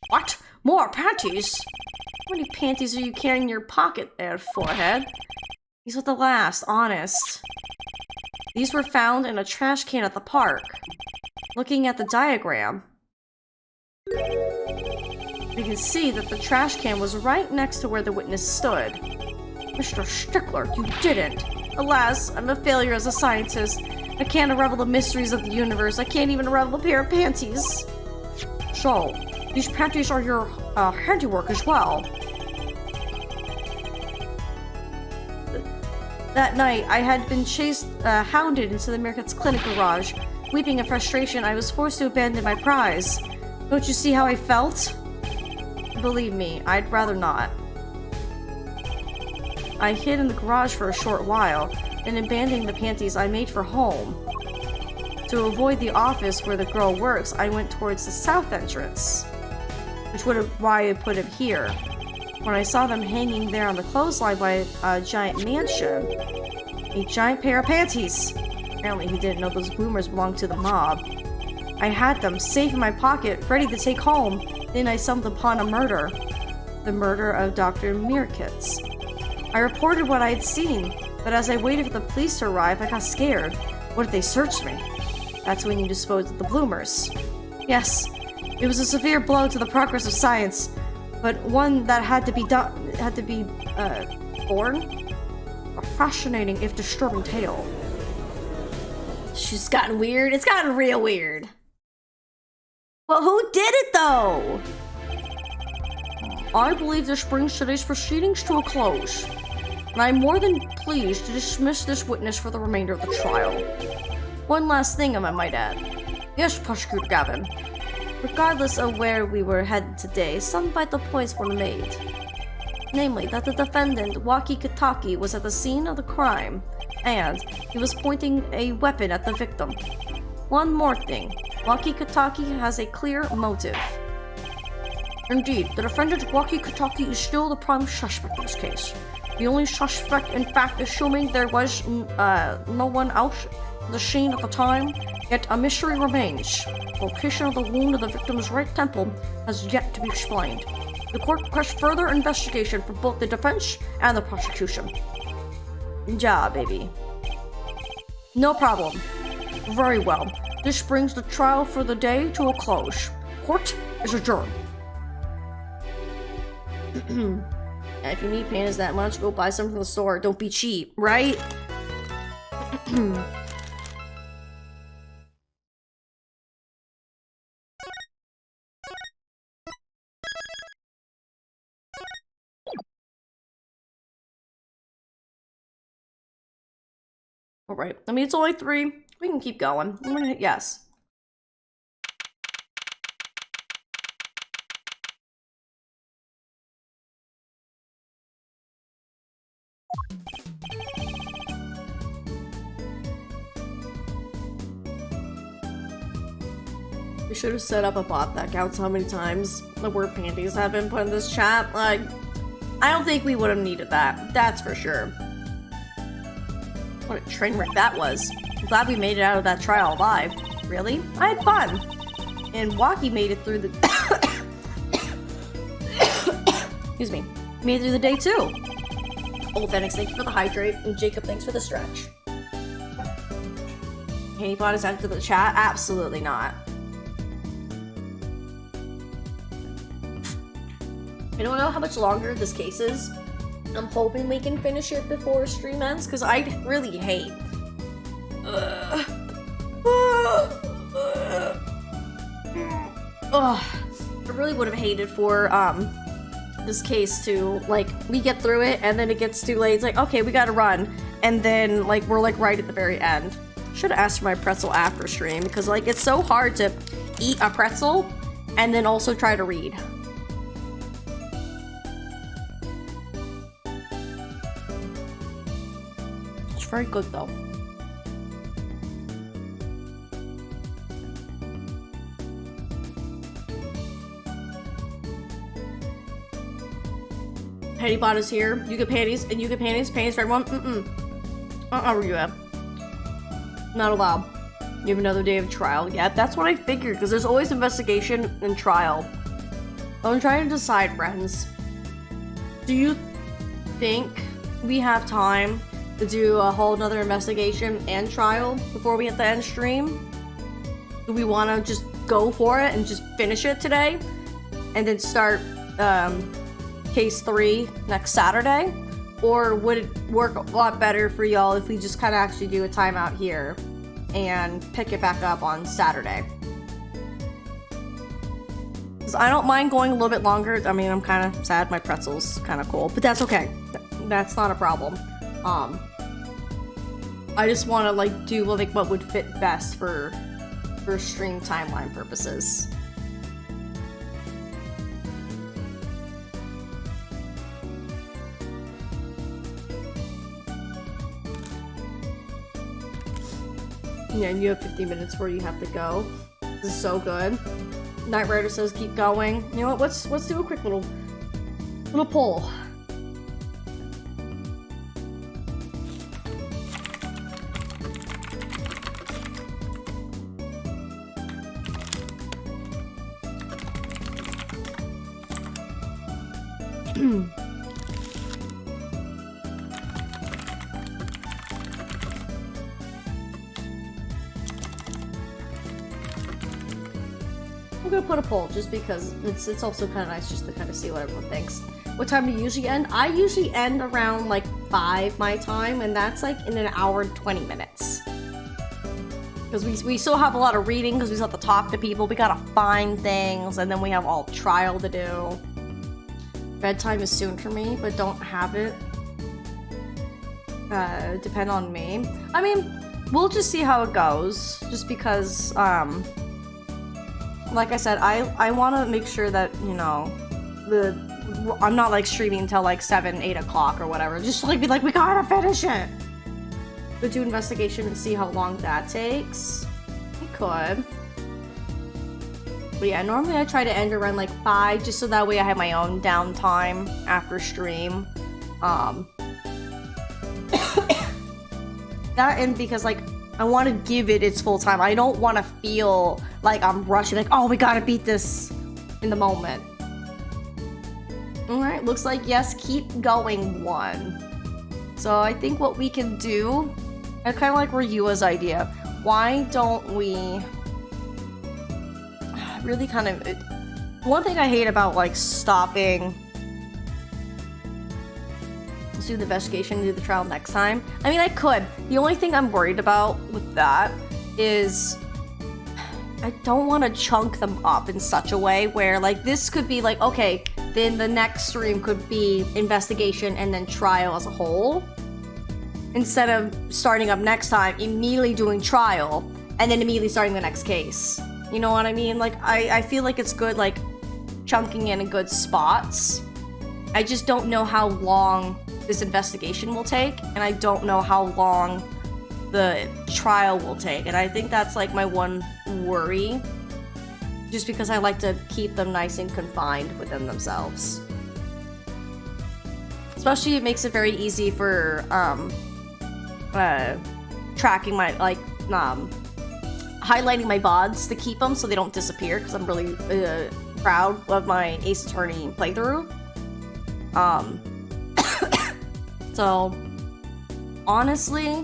What? More panties? How many panties are you carrying in your pocket there, forehead? These are the last, honest. These were found in a trash can at the park. Looking at the diagram, you can see that the trash can was right next to where the witness stood. Mr. Stickler, you didn't. Alas, I'm a failure as a scientist. I can't unravel the mysteries of the universe. I can't even unravel a pair of panties. So, these panties are your handiwork as well. That night, I had been hounded into the Meerkat's clinic garage. Weeping in frustration, I was forced to abandon my prize. Don't you see how I felt? Believe me, I'd rather not. I hid in the garage for a short while, and abandoning the panties, I made for home. To avoid the office where the girl works, I went towards the south entrance, which would have why I put it here. When I saw them hanging there on the clothesline by a giant mansion, a giant pair of panties. Apparently he didn't know those bloomers belonged to the mob. I had them safe in my pocket, ready to take home. Then I stumbled upon a murder. The murder of Dr. Meerkats. I reported what I had seen, but as I waited for the police to arrive, I got scared. What if they searched me? That's when you disposed of the bloomers. Yes, it was a severe blow to the progress of science, but one that had to be borne. A fascinating, if disturbing tale. She's gotten weird. It's gotten real weird. Well, who did it though? I believe this brings today's proceedings to a close, and I'm more than pleased to dismiss this witness for the remainder of the trial. One last thing I might add. Yes, Prosecutor Gavin. Regardless of where we were headed today, some vital points were made. Namely, that the defendant, Waki Kataki, was at the scene of the crime, and he was pointing a weapon at the victim. One more thing. Waki Kataki has a clear motive. Indeed, the defendant Waki Kataki is still the prime suspect in this case. The only suspect, in fact, assuming there was no one else at the scene at the time, yet a mystery remains. The location of the wound of the victim's right temple has yet to be explained. The court requests further investigation from both the defense and the prosecution. Ja, baby. No problem. Very well. This brings the trial for the day to a close. Court is adjourned. And if you need panties that much, go buy some from the store. Don't be cheap, right? Alright, I mean, it's only 3. We can keep going. I'm gonna hit yes. We should have set up a bot that counts how many times the word panties have been put in this chat. Like, I don't think we would have needed that. That's for sure. What a train wreck that was. I'm glad we made it out of that trial alive. Really? I had fun. And Waki made it through the... Excuse me. Made it through the day too. Old Phoenix, thank you for the hydrate. And Jacob, thanks for the stretch. Handybot is out to the chat? Absolutely not. I don't know how much longer this case is. I'm hoping we can finish it before stream ends, because I really hate. I really would have hated for this case to, like, we get through it and then it gets too late. It's like, okay, we gotta run. and then like we're like right at the very end. Should have asked for my pretzel after stream because like it's so hard to eat a pretzel and then also try to read. It's very good though. Panty bot is here. You get panties, and you get panties. Panties for everyone. Where you at? Not allowed. You have another day of trial. Yeah, that's what I figured, because there's always investigation and trial. I'm trying to decide, friends. Do you think we have time to do a whole nother investigation and trial before we hit the end stream? Do we want to just go for it and just finish it today? And then start, case 3 next Saturday? Or would it work a lot better for y'all if we just kind of actually do a timeout here and pick it back up on Saturday? Because I don't mind going a little bit longer. I mean, I'm kind of sad my pretzel's kind of cold, but that's okay. That's not a problem. I just want to like do like what would fit best for stream timeline purposes. Yeah, and you have 50 minutes where you have to go. This is so good. Knight Rider says keep going. You know what? Let's do a quick little poll. I'm gonna put a poll just because it's also kind of nice just to kind of see what everyone thinks. What time do you usually end? I usually end around like 5 my time, and that's like in an hour and 20 minutes. Because we still have a lot of reading, because we still have to talk to people, we gotta find things, and then we have all trial to do. Bedtime is soon for me, but don't have it. Depend on me. I mean, we'll just see how it goes, just because, like I said, I want to make sure that, you know, I'm not like streaming until like 7, 8 o'clock or whatever. Just like be like, we gotta finish it. Go do investigation and see how long that takes. We could. But yeah, normally I try to end around like 5, just so that way I have my own downtime after stream. That and because like I want to give it its full time. I don't want to feel like I'm rushing, like, oh, we gotta beat this in the moment. Alright, looks like yes, keep going 1. So I think what we can do, I kind of like Ryua's idea. Why don't we really kind of... One thing I hate about like stopping... Let's do the investigation and do the trial next time. I mean, I could. The only thing I'm worried about with that is I don't want to chunk them up in such a way where like this could be like, okay, then the next stream could be investigation and then trial as a whole. Instead of starting up next time, immediately doing trial and then immediately starting the next case. You know what I mean? Like, I feel like it's good like chunking in good spots. I just don't know how long this investigation will take, and I don't know how long the trial will take, and I think that's like my one worry, just because I like to keep them nice and confined within themselves. Especially it makes it very easy for tracking my like highlighting my VODs to keep them so they don't disappear, because I'm really proud of my Ace Attorney playthrough. So, honestly,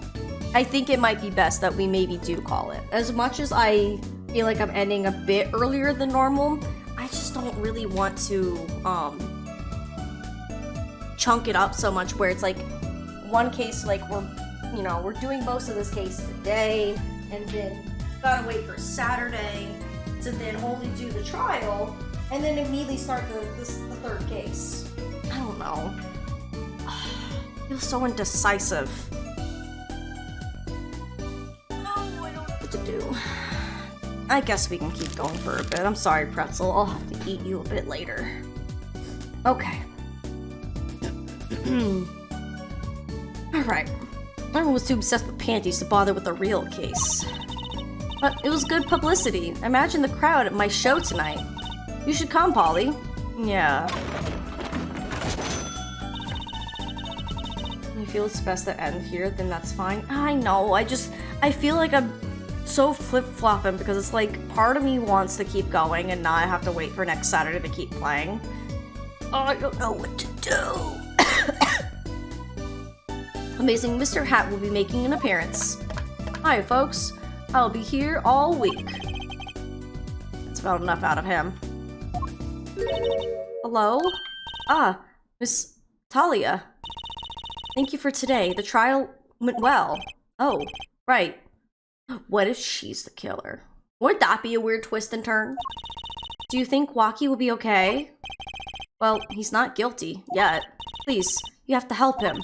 I think it might be best that we maybe do call it. As much as I feel like I'm ending a bit earlier than normal, I just don't really want to chunk it up so much where it's like one case, like we're doing most of this case today, and then gotta wait for Saturday to then only do the trial, and then immediately start the third case. I don't know. I feel so indecisive. I guess we can keep going for a bit. I'm sorry, Pretzel. I'll have to eat you a bit later. Okay. Alright. Everyone was too obsessed with panties to bother with the real case. But it was good publicity. Imagine the crowd at my show tonight. You should come, Polly. Yeah. You feel it's best to end here, then that's fine. I know, I feel like I'm so flip-flopping because it's like part of me wants to keep going and not have to wait for next Saturday to keep playing. Oh, I don't know what to do. Amazing Mr. Hat will be making an appearance. Hi, folks. I'll be here all week. That's about enough out of him. Hello? Ah, Miss Talia. Thank you for today. The trial went well. Oh, right. What if she's the killer? Wouldn't that be a weird twist and turn? Do you think Waki will be okay? Well, he's not guilty, yet. Please, you have to help him.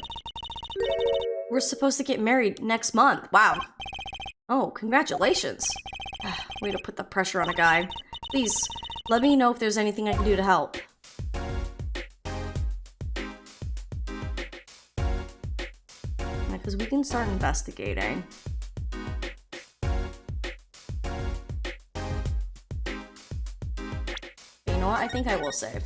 We're supposed to get married next month. Wow. Oh, congratulations. Way to put the pressure on a guy. Please, let me know if there's anything I can do to help. Because we can start investigating. You know what? I think I will save.